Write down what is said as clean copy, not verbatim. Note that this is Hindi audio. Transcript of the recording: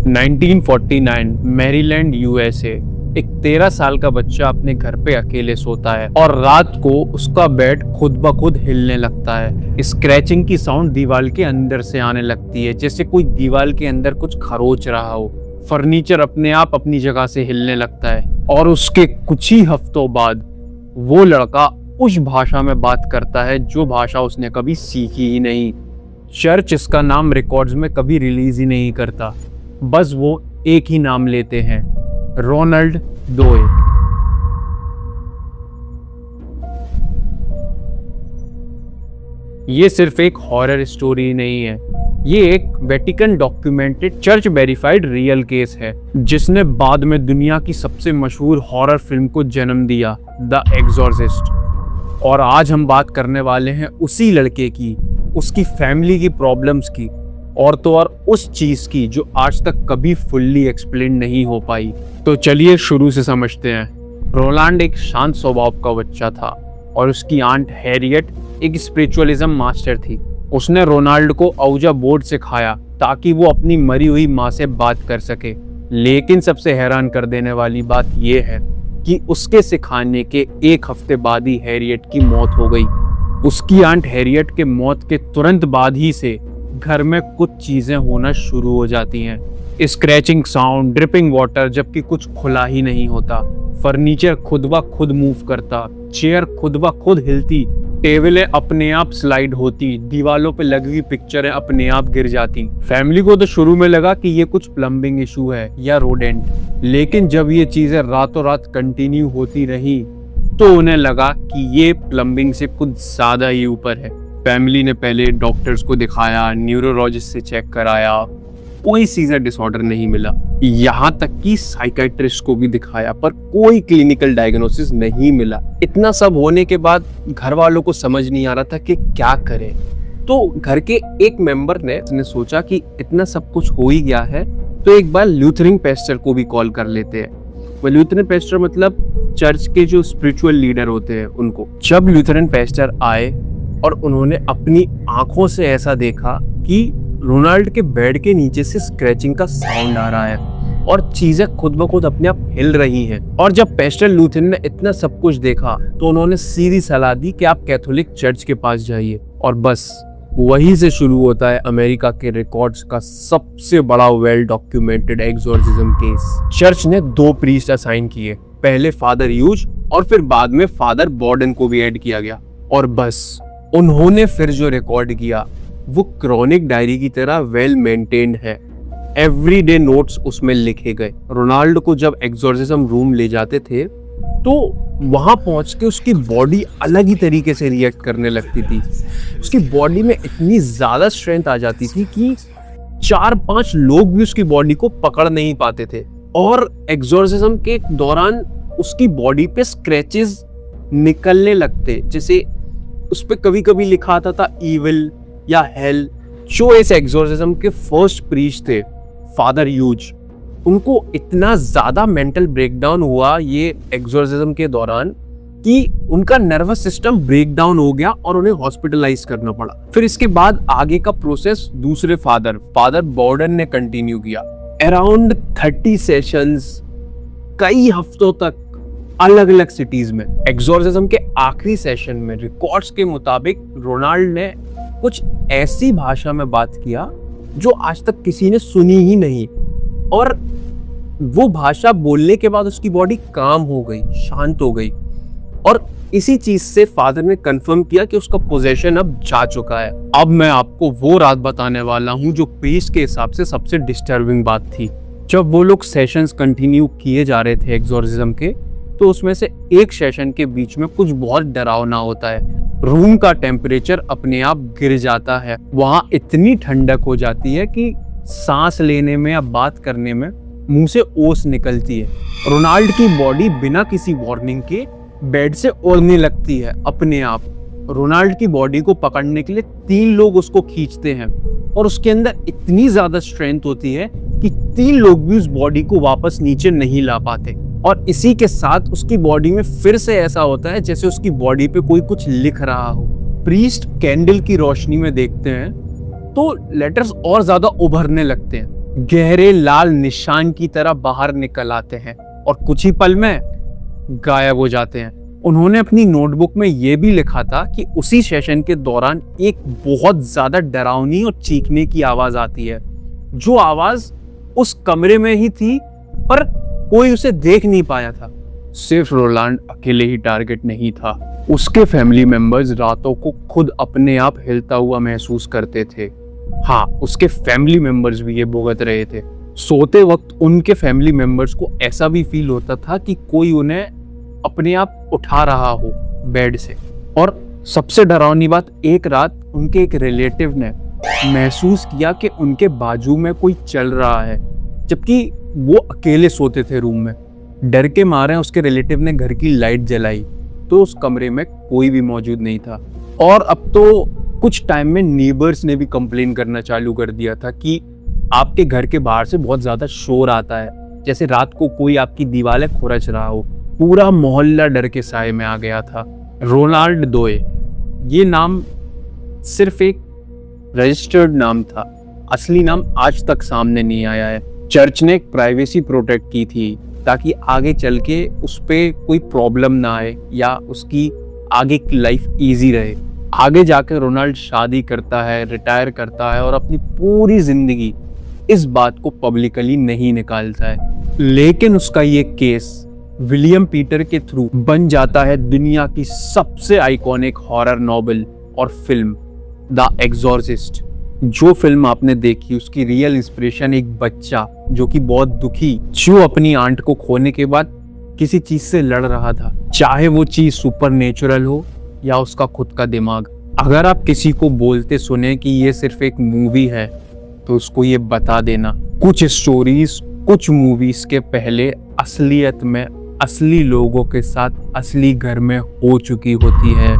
1949 मैरीलैंड यूएसए। एक 13 साल का बच्चा अपने घर पे अकेले सोता है और रात को उसका बेड खुद ब खुद हिलने लगता है। स्क्रैचिंग की साउंड दीवार के अंदर से आने लगती है, जैसे कोई दीवार के अंदर कुछ खरोच रहा हो। फर्नीचर अपने आप अपनी जगह से हिलने लगता है और उसके कुछ ही हफ्तों बाद वो लड़का उस भाषा में बात करता है जो भाषा उसने कभी सीखी ही नहीं। चर्च इसका नाम रिकॉर्ड्स में कभी रिलीज ही नहीं करता, बस वो एक ही नाम लेते हैं, रोनाल्ड डोए। ये सिर्फ एक हॉरर स्टोरी नहीं है, ये एक Vatican documented church verified real case है जिसने बाद में दुनिया की सबसे मशहूर हॉरर फिल्म को जन्म दिया, द एक्सॉर्सिस्ट। और आज हम बात करने वाले हैं उसी लड़के की, उसकी फैमिली की प्रॉब्लम्स की, और तो और उस चीज की जो आज तक कभी फुल्ली एक्सप्लेन नहीं हो पाई। तो चलिए शुरू से समझते हैं। रोनाल्ड एक शांत स्वभाव का बच्चा था और उसकी आंट हैरियट एक स्पिरिचुअलिज्म मास्टर थी। उसने रोनाल्ड को औजा बोर्ड सिखाया ताकि वो अपनी मरी हुई माँ से बात कर सके। लेकिन सबसे हैरान कर देने वाली बात यह है कि उसके सिखाने के एक हफ्ते बाद ही हैरियट की मौत हो गई। उसकी आंट हैरियट के मौत के तुरंत बाद ही से घर में कुछ चीजें होना शुरू हो जाती हैं। स्क्रैचिंग साउंड, ड्रिपिंग वाटर, जबकि कुछ खुला ही नहीं होता। फर्नीचर खुद ब खुद मूव करता, चेयर खुद ब खुद हिलती, टेबलें अपने आप स्लाइड होती, दीवालों पे लगी हुई पिक्चरें अपने आप गिर जाती। फैमिली को तो शुरू में लगा कि ये कुछ प्लम्बिंग इशू है या रोडेंट, लेकिन जब ये चीजें रातों रात कंटिन्यू होती रही तो उन्हें लगा कि ये प्लम्बिंग से कुछ ज्यादा ही ऊपर है। फैमिली ने पहले डॉक्टर्स को दिखाया, न्यूरोलॉजिस्ट से चेक कराया, कोई सीजर डिसऑर्डर नहीं मिला। यहाँ तक कि साइकियाट्रिस्ट को भी दिखाया, पर कोई क्लिनिकल डायग्नोसिस नहीं मिला। इतना सब होने के बाद घर वालों को समझ नहीं आ रहा था कि क्या करें। तो घर के एक मेंबर ने सोचा कि इतना सब कुछ हो ही गया है तो एक बार लूथरन पेस्टर को भी कॉल कर लेते हैं। वो लूथरन पेस्टर मतलब चर्च के जो स्पिरिचुअल लीडर होते हैं उनको। जब लूथरन पेस्टर आए और उन्होंने अपनी आंखों से ऐसा देखा कि रोनाल्ड के बेड के नीचे से स्क्रैचिंग का साउंड आ रहा है और चीजें खुद ब खुद अपने आप हिल रही हैं। और जब पेस्टर लूथरन ने इतना सब कुछ देखा तो उन्होंने सीधी सलाह दी कि आप कैथोलिक चर्च के पास जाइए। और बस वहीं से शुरू होता है अमेरिका के रिकॉर्ड्स का सबसे बड़ा well documented exorcism case. Church ने 2 प्रीस्ट असाइन किए, पहले फादर ह्यूज और फिर बाद में फादर बॉर्डन को भी ऐड किया गया। और बस उन्होंने फिर जो रिकॉर्ड किया वो क्रॉनिक डायरी की तरह वेल मेंटेन्ड है। एवरीडे नोट्स उसमें लिखे गए। रोनाल्ड को जब एक्सॉर्सिज्म रूम ले जाते थे तो वहां पहुंच के उसकी बॉडी अलग ही तरीके से रिएक्ट करने लगती थी। उसकी बॉडी में इतनी ज्यादा स्ट्रेंथ आ जाती थी कि 4-5 लोग भी उसकी बॉडी को पकड़ नहीं पाते थे। और एक्सॉर्सिज्म के दौरान उसकी बॉडी पे स्क्रैचेस निकलने लगते, जैसे उस पे कभी कभी लिखा आता था इविल या हेल। जो इस एक्सॉर्सिज्म के फर्स्ट प्रीस्ट थे फादर ह्यूज, उनको इतना ज्यादा मेंटल ब्रेकडाउन हुआ ये एक्सॉर्सिज्म के दौरान कि उनका नर्वस सिस्टम ब्रेकडाउन हो गया और उन्हें हॉस्पिटलाइज करना पड़ा। फिर इसके बाद आगे का प्रोसेस दूसरे फादर बॉर्डन ने कंटिन्यू किया। अराउंड 30 सेशंस, कई हफ्तों तक अलग अलग सिटीज में। एक्सॉर्सिज्म के आखिरी सेशन में रिकॉर्ड्स के मुताबिक रोनाल्ड ने कुछ ऐसी भाषा में बात किया जो आज तक किसी ने सुनी ही नहीं, और वो भाषा बोलने के बाद उसकी बॉडी काम हो गई, शांत हो गई। और इसी चीज से फादर ने कंफर्म किया कि उसका पोजेशन अब जा चुका है। अब मैं आपको वो रात बताने वाला हूँ जो प्रीस्ट के हिसाब से सबसे डिस्टर्बिंग बात थी। जब वो लोग सेशंस कंटिन्यू किए जा रहे थे एक्सॉर्सिज्म के, तो उसमें से एक सेशन के बीच में कुछ बहुत डरावना होता है। रूम का टेम्परेचर अपने आप गिर जाता है, वहां इतनी ठंडक हो जाती है कि सांस लेने में या बात करने में मुंह से ओस निकलती है। रोनाल्ड की बॉडी बिना किसी वार्निंग के बेड से उड़ने लगती है अपने आप। रोनाल्ड की बॉडी को पकड़ने के लिए 3 लोग उसको खींचते हैं और उसके अंदर इतनी ज्यादा स्ट्रेंथ होती है कि 3 लोग भी उस बॉडी को वापस नीचे नहीं ला पाते। और इसी के साथ उसकी बॉडी में फिर से ऐसा होता है जैसे उसकी बॉडी पे कोई कुछ लिख रहा हो। प्रीस्ट कैंडल की रोशनी में देखते हैं तो लेटर्स और ज्यादा उभरने लगते हैं। गहरे लाल निशान की तरह बाहर निकल आते हैं और कुछ ही पल में गायब हो जाते हैं। उन्होंने अपनी नोटबुक में यह भी लिखा था कि उसी सेशन के दौरान एक बहुत ज्यादा डरावनी और चीखने की आवाज आती है, जो आवाज उस कमरे में ही थी पर कोई उसे देख नहीं पाया था। सिर्फ रोलांड अकेले ही टारगेट नहीं था, उसके फैमिली मेंबर्स रातों को खुद अपने आप हिलता हुआ महसूस करते थे। हाँ, उसके फैमिली मेंबर्स भी ये भुगत रहे थे। सोते वक्त उनके फैमिली मेंबर्स को ऐसा भी फील होता था कि कोई उन्हें अपने आप उठा रहा हो बेड से। और सबसे डरावनी बात, एक रात उनके एक रिलेटिव ने महसूस किया कि उनके बाजू में कोई चल रहा है, जबकि वो अकेले सोते थे रूम में। डर के मारे उसके रिलेटिव ने घर की लाइट जलाई तो उस कमरे में कोई भी मौजूद नहीं था। और अब तो कुछ टाइम में नीबर्स ने भी कंप्लेन करना चालू कर दिया था कि आपके घर के बाहर से बहुत ज्यादा शोर आता है, जैसे रात को कोई आपकी दीवारें खुरच रहा हो। पूरा मोहल्ला डर के साए में आ गया था। रोनाल्ड दोए, ये नाम सिर्फ एक रजिस्टर्ड नाम था, असली नाम आज तक सामने नहीं आया है। चर्च ने एक प्राइवेसी प्रोटेक्ट की थी ताकि आगे चल के उस पे कोई प्रॉब्लम ना आए या उसकी आगे की लाइफ इजी रहे। आगे जाकर रोनाल्ड शादी करता है, रिटायर करता है और अपनी पूरी जिंदगी इस बात को पब्लिकली नहीं निकालता है। लेकिन उसका ये केस विलियम पीटर के थ्रू बन जाता है दुनिया की सबसे आइकॉनिक हॉरर नॉवेल और फिल्म द एक्सॉर्सिस्ट। जो फिल्म आपने देखी उसकी रियल इंस्पिरेशन एक बच्चा जो कि बहुत दुखी, जो अपनी आंट को खोने के बाद किसी चीज से लड़ रहा था, चाहे वो चीज सुपरनेचुरल हो या उसका खुद का दिमाग। अगर आप किसी को बोलते सुने कि ये सिर्फ एक मूवी है तो उसको ये बता देना, कुछ स्टोरीज कुछ मूवीज के पहले असलियत में असली लोगों के साथ असली घर में हो चुकी होती है।